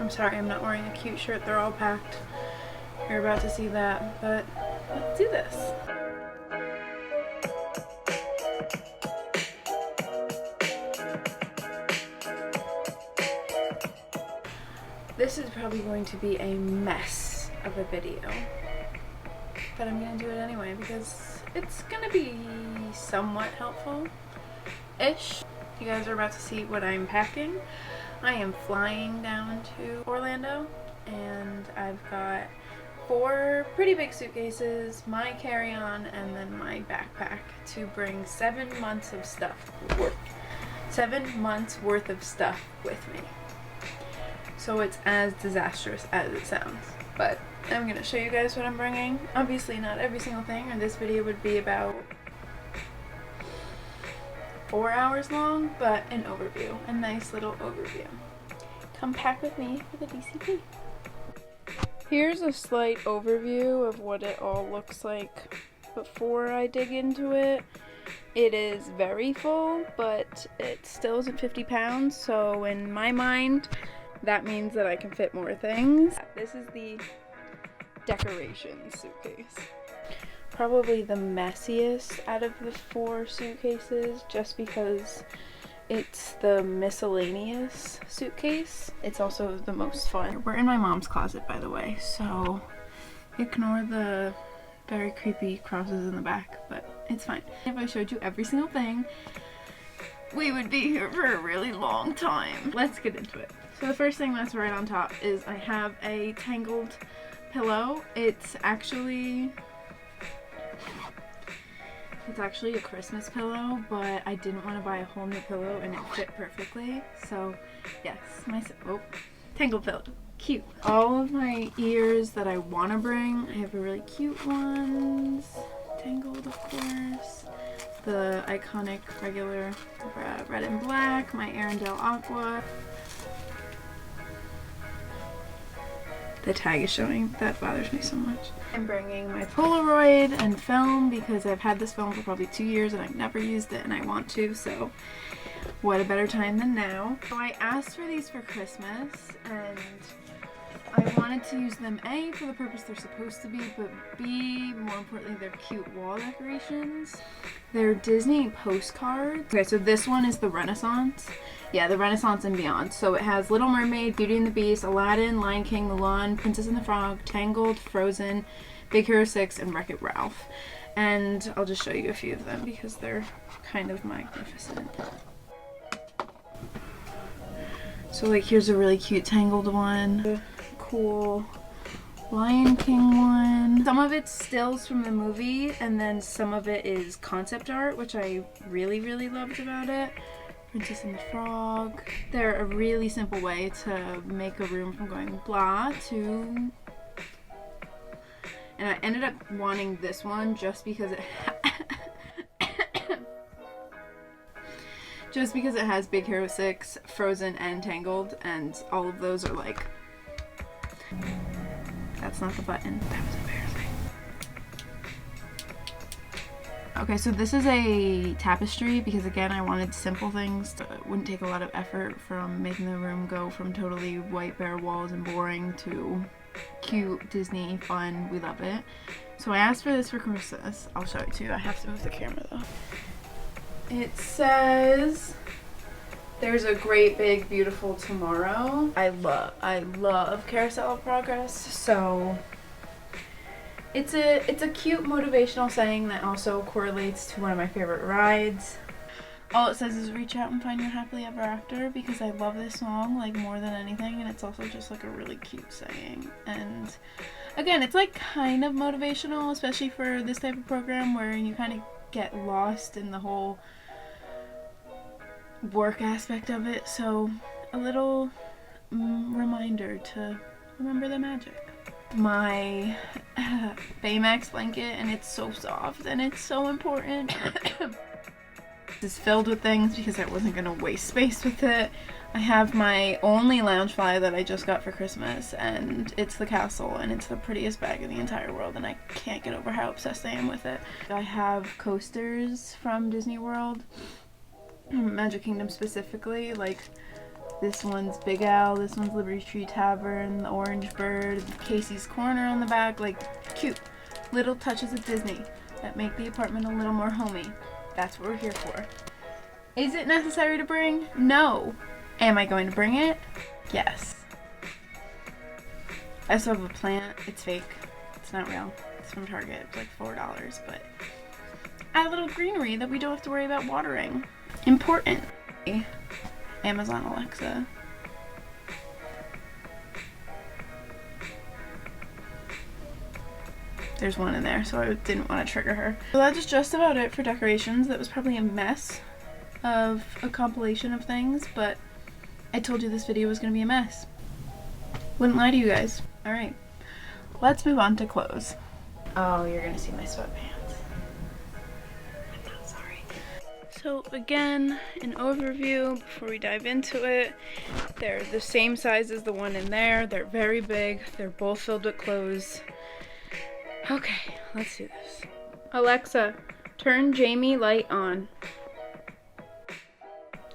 I'm sorry I'm not wearing a cute shirt. They're all packed. You're about to see that, but let's do this. This is probably going to be a mess of a video, but I'm gonna do it anyway because it's gonna be somewhat helpful-ish. You guys are about to see what I'm packing. I am flying down to Orlando, and I've got 4 pretty big suitcases, my carry-on, and then my backpack to bring 7 months of stuff, 7 months worth of stuff with me. So it's as disastrous as it sounds, but I'm gonna show you guys what I'm bringing. Obviously not every single thing, or this video would be about 4 hours long, but an overview, a nice little overview. Come pack with me for the DCP. Here's a slight overview of what it all looks like before I dig into it. It is very full, but it still isn't 50 pounds, so in my mind, that means that I can fit more things. This is the decoration suitcase. Probably the messiest out of the 4 suitcases, just because it's the miscellaneous suitcase. It's also the most fun. We're in my mom's closet, by the way, so ignore the very creepy crosses in the back, but it's fine. If I showed you every single thing, we would be here for a really long time. Let's get into it. So the first thing that's right on top is I have a Tangled pillow. It's actually a Christmas pillow, but I didn't want to buy a whole new pillow and it fit perfectly. So yes, Tangled pillow, cute. All of my ears that I want to bring, I have really cute ones. Tangled, of course. The iconic regular red and black, my Arendelle Aqua. The tag is showing. That bothers me so much. I'm bringing my Polaroid and film because I've had this film for probably 2 years and I've never used it and I want to, so what a better time than now. So I asked for these for Christmas and I wanted to use them A, for the purpose they're supposed to be, but B, more importantly, they're cute wall decorations. They're Disney postcards. Okay, so this one is the Renaissance. Yeah, the Renaissance and beyond. So it has Little Mermaid, Beauty and the Beast, Aladdin, Lion King, Mulan, Princess and the Frog, Tangled, Frozen, Big Hero 6, and Wreck-It Ralph. And I'll just show you a few of them because they're kind of magnificent. So like here's a really cute Tangled one. Cool Lion King one. Some of it's stills from the movie and then some of it is concept art, which I really loved about it. Princess and the Frog. They're a really simple way to make a room from going blah to... And I ended up wanting this one just because it has Big Hero 6, Frozen, and Tangled, and all of those are like... That's not the button. That was embarrassing. Okay, so this is a tapestry because again I wanted simple things that wouldn't take a lot of effort, from making the room go from totally white bare walls and boring to cute Disney fun. We love it. So I asked for this for Christmas. I'll show it to you. I have to move the camera though. It says there's a great big beautiful tomorrow. I love Carousel of Progress, so it's a cute motivational saying that also correlates to one of my favorite rides. All it says is reach out and find your happily ever after, because I love this song like more than anything, and it's also just like a really cute saying. And again, it's like kind of motivational, especially for this type of program where you kind of get lost in the whole work aspect of it, so a little reminder to remember the magic. My Baymax blanket, and it's so soft and it's so important. It's filled with things because I wasn't gonna waste space with it. I have my only Loungefly that I just got for Christmas, and it's the Castle, and it's the prettiest bag in the entire world, and I can't get over how obsessed I am with it. I have coasters from Disney World, Magic Kingdom specifically, like This one's Big Al, this one's Liberty Tree Tavern, the Orange Bird, Casey's Corner on the back, like cute little touches of Disney that make the apartment a little more homey. That's what we're here for. Is it necessary to bring? No. Am I going to bring it? Yes. I also have a plant. It's fake. It's not real. It's from Target. It's like $4, but add a little greenery that we don't have to worry about watering. Important. Amazon Alexa. There's one in there, so I didn't want to trigger her. So that's just about it for decorations. That was probably a mess of a compilation of things, but I told you this video was going to be a mess. Wouldn't lie to you guys. Alright, let's move on to clothes. Oh, you're going to see my sweatpants. I'm not sorry. So again, an overview before we dive into it. They're the same size as the one in there. They're very big. They're both filled with clothes. Okay, let's do this. Alexa, turn Jamie light on.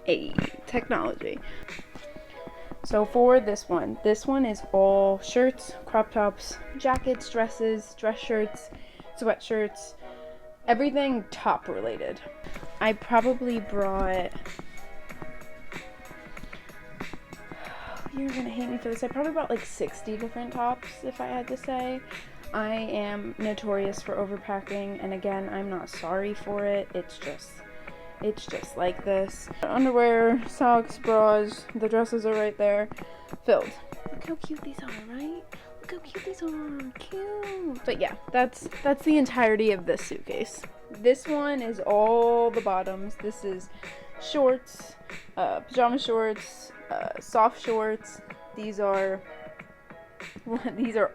Hey, technology. So for this one is all shirts, crop tops, jackets, dresses, dress shirts, sweatshirts, everything top related. I probably brought, you're gonna hate me for this, I probably brought like 60 different tops if I had to say. I am notorious for overpacking, and again, I'm not sorry for it. It's just like this. Underwear, socks, bras, the dresses are right there, filled. Look how cute these are, right? Look how cute these are, cute. But yeah, that's the entirety of this suitcase. This one is all the bottoms. This is shorts, pajama shorts, soft shorts. These are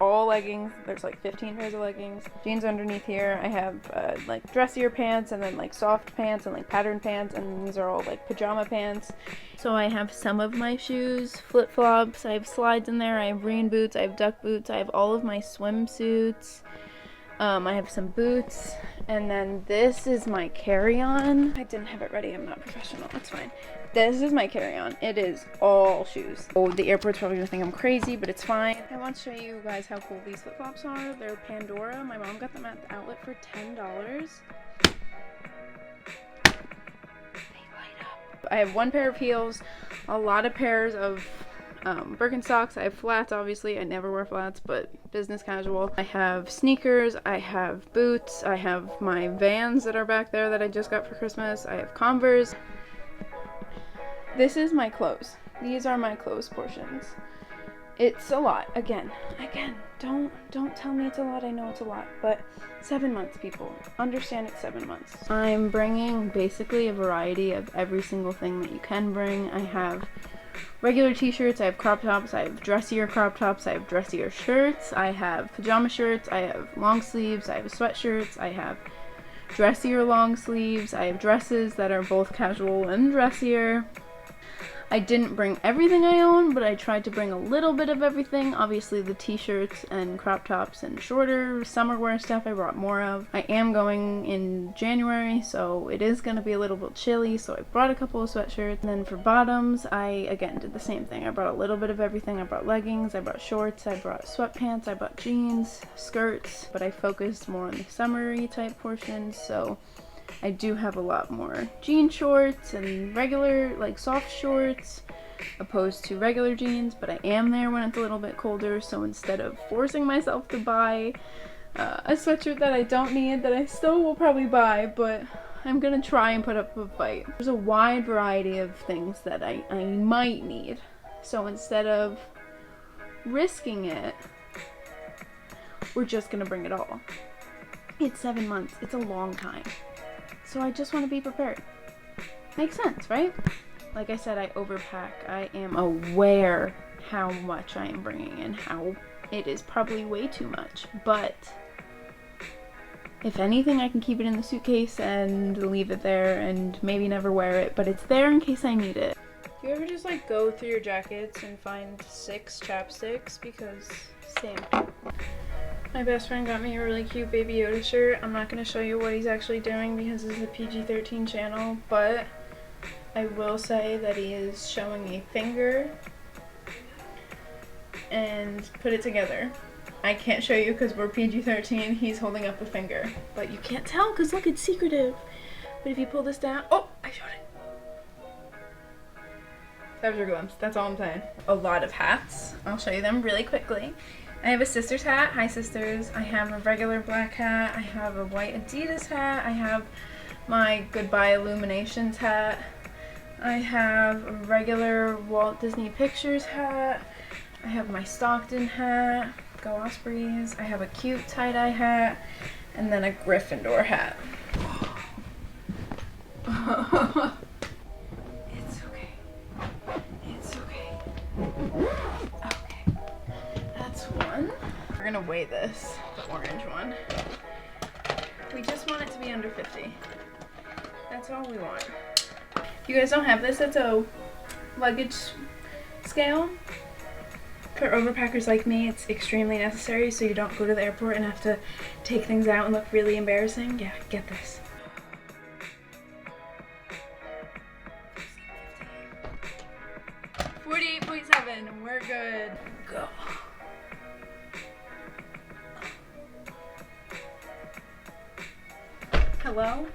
all leggings. There's like 15 pairs of leggings. Jeans underneath here. I have like dressier pants and then like soft pants and like patterned pants, and these are all like pajama pants. So I have some of my shoes, flip-flops, I have slides in there, I have rain boots, I have duck boots, I have all of my swimsuits. I have some boots, and then this is my carry-on. I didn't have it ready, I'm not professional, it's fine. This is my carry-on. It is all shoes. Oh, the airport's probably gonna think I'm crazy, but it's fine. I want to show you guys how cool these flip-flops are. They're Pandora. My mom got them at the outlet for $10. They light up. I have one pair of heels, a lot of pairs of Birkenstocks. I have flats, obviously. I never wear flats, but business casual. I have sneakers. I have boots. I have my Vans that are back there that I just got for Christmas. I have Converse. This is my clothes. These are my clothes portions. It's a lot. Again, don't tell me it's a lot. I know it's a lot, but 7 months, people. Understand it's 7 months. I'm bringing basically a variety of every single thing that you can bring. I have regular t-shirts, I have crop tops, I have dressier crop tops, I have dressier shirts, I have pajama shirts, I have long sleeves, I have sweatshirts, I have dressier long sleeves, I have dresses that are both casual and dressier. I didn't bring everything I own, but I tried to bring a little bit of everything. Obviously the t-shirts and crop tops and shorter summer wear stuff I brought more of. I am going in January, so it is going to be a little bit chilly, so I brought a couple of sweatshirts. And then for bottoms, I again did the same thing. I brought a little bit of everything. I brought leggings, I brought shorts, I brought sweatpants, I brought jeans, skirts, but I focused more on the summery type portions, so I do have a lot more jean shorts and regular, like, soft shorts opposed to regular jeans, but I am there when it's a little bit colder, so instead of forcing myself to buy a sweatshirt that I don't need, that I still will probably buy, but I'm gonna try and put up a fight. There's a wide variety of things that I might need, so instead of risking it, we're just gonna bring it all. It's 7 months. It's a long time. So I just want to be prepared. Makes sense, right? Like I said, I overpack. I am aware how much I am bringing and how it is probably way too much. But if anything, I can keep it in the suitcase and leave it there and maybe never wear it, but it's there in case I need it. Do you ever just like go through your jackets and find 6 chapsticks? Because same. My best friend got me a really cute Baby Yoda shirt. I'm not going to show you what he's actually doing because this is a PG-13 channel, but I will say that he is showing a finger and put it together. I can't show you because we're PG-13. He's holding up a finger, but you can't tell because look, it's secretive. But if you pull this down, oh, I showed it. That was your glimpse. That's all I'm saying. A lot of hats. I'll show you them really quickly. I have a Sisters hat. Hi, Sisters. I have a regular black hat. I have a white Adidas hat. I have my Goodbye Illuminations hat. I have a regular Walt Disney Pictures hat. I have my Stockton hat. Go Ospreys. I have a cute tie-dye hat. And then a Gryffindor hat. It's okay. It's okay. Okay. That's one. We're gonna weigh this, the orange one. We just want it to be under 50. That's all we want. If you guys don't have this, it's a luggage scale. For overpackers like me, it's extremely necessary so you don't go to the airport and have to take things out and look really embarrassing. Yeah, get this. 48.7, we're good. Go. Hello?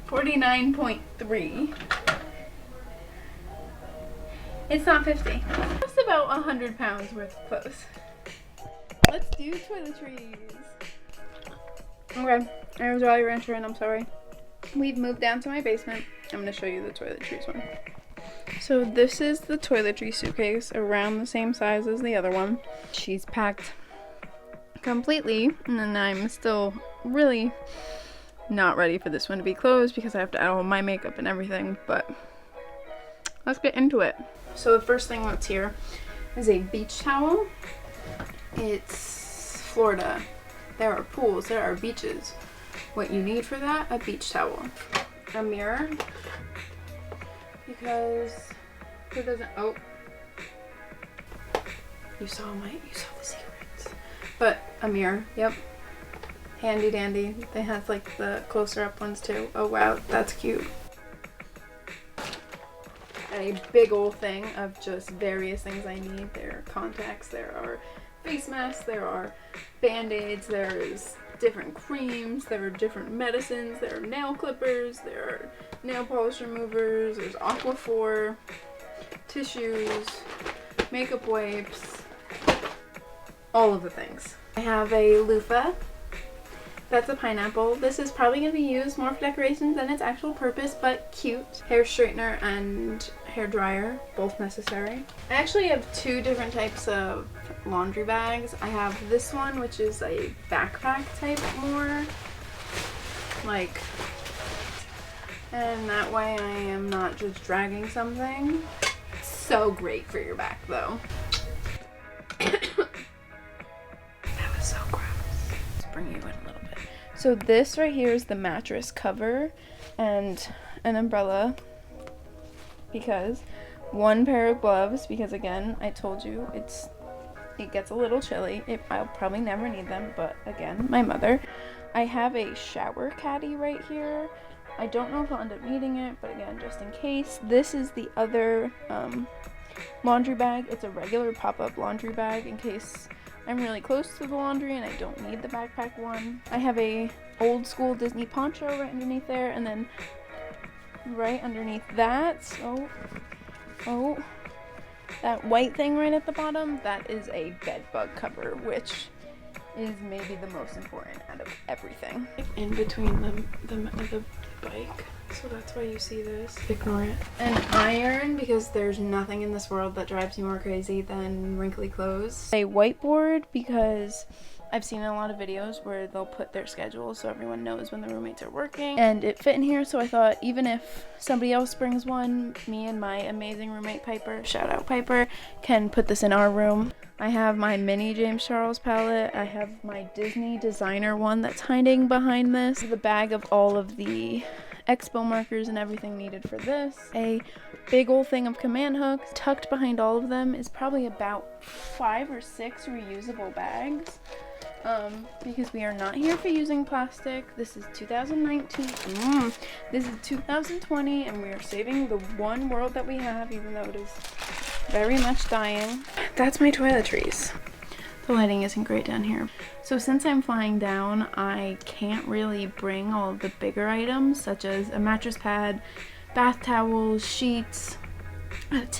$49.3. It's not 50. It's about 100 pounds worth of clothes. Let's do toiletries. Okay, I was Jolly Rancher and I'm sorry. We've moved down to my basement. I'm going to show you the toiletries one. So this is the toiletry suitcase, around the same size as the other one. She's packed completely, and then I'm still really not ready for this one to be closed because I have to add all my makeup and everything, but let's get into it. So the first thing that's here is a beach towel. It's Florida. There are pools, there are beaches. What you need for that, a beach towel. A mirror, because who doesn't, oh, you saw the secrets. But a mirror, yep. Handy dandy. They have like the closer up ones too. Oh wow, that's cute. And a big old thing of just various things I need. There are contacts, there are face masks, there are band-aids, there is different creams, there are different medicines, there are nail clippers, there are nail polish removers, there's Aquaphor, tissues, makeup wipes, all of the things. I have a loofah. That's a pineapple. This is probably going to be used more for decorations than its actual purpose, but cute. Hair straightener and hair dryer, both necessary. I actually have two different types of laundry bags. I have this one, which is a backpack type more, like, and that way I am not just dragging something. So great for your back though. That was so gross. Let's bring you in a little bit. So this right here is the mattress cover and an umbrella, because one pair of gloves, because again, I told you it gets a little chilly. I'll probably never need them, but again, my mother. I have a shower caddy right here. I don't know if I'll end up needing it, but again, just in case. This is the other laundry bag. It's a regular pop-up laundry bag in case I'm really close to the laundry and I don't need the backpack one. I have a old school Disney poncho right underneath there, and then right underneath that, oh, that white thing right at the bottom, that is a bed bug cover, which is maybe the most important out of everything. In between the bike, so that's why you see this. Ignore it. An iron, because there's nothing in this world that drives me more crazy than wrinkly clothes. A whiteboard, because I've seen a lot of videos where they'll put their schedule so everyone knows when the roommates are working, and it fit in here, so I thought even if somebody else brings one, me and my amazing roommate Piper, shout out Piper, can put this in our room. I have my mini James Charles palette. I have my Disney designer one that's hiding behind this. The bag of all of the expo markers and everything needed for this. A big old thing of command hooks. Tucked behind all of them is probably about 5 or 6 reusable bags. Because we are not here for using plastic. This is 2019. This is 2020, and we are saving the one world that we have, even though it is very much dying. That's my toiletries. The lighting isn't great down here. So since I'm flying down, I can't really bring all of the bigger items, such as a mattress pad, bath towels, sheets,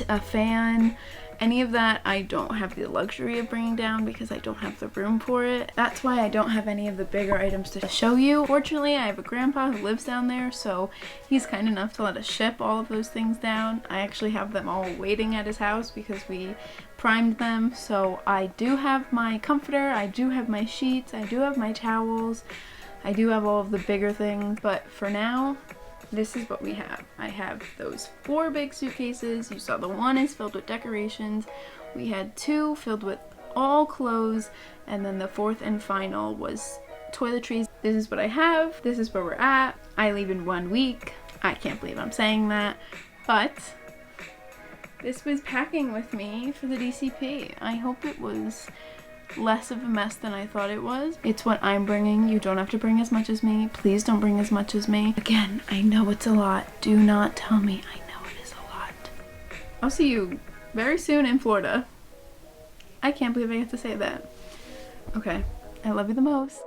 a fan. Any of that I don't have the luxury of bringing down because I don't have the room for it. That's why I don't have any of the bigger items to show you. Fortunately, I have a grandpa who lives down there, so he's kind enough to let us ship all of those things down. I actually have them all waiting at his house because we primed them. So I do have my comforter, I do have my sheets, I do have my towels, I do have all of the bigger things, but for now, this is what we have. I have those 4 big suitcases. You saw the one is filled with decorations. We had 2 filled with all clothes, and then the 4th and final was toiletries. This is what I have. This is where we're at. I leave in 1 week. I can't believe I'm saying that, but this was packing with me for the DCP. I hope it was less of a mess than I thought it was. It's what I'm bringing. You don't have to bring as much as me. Please don't bring as much as me. Again, I know it's a lot. Do not tell me I know it is a lot. I'll see you very soon in Florida. I can't believe I get to say that. Okay, I love you the most.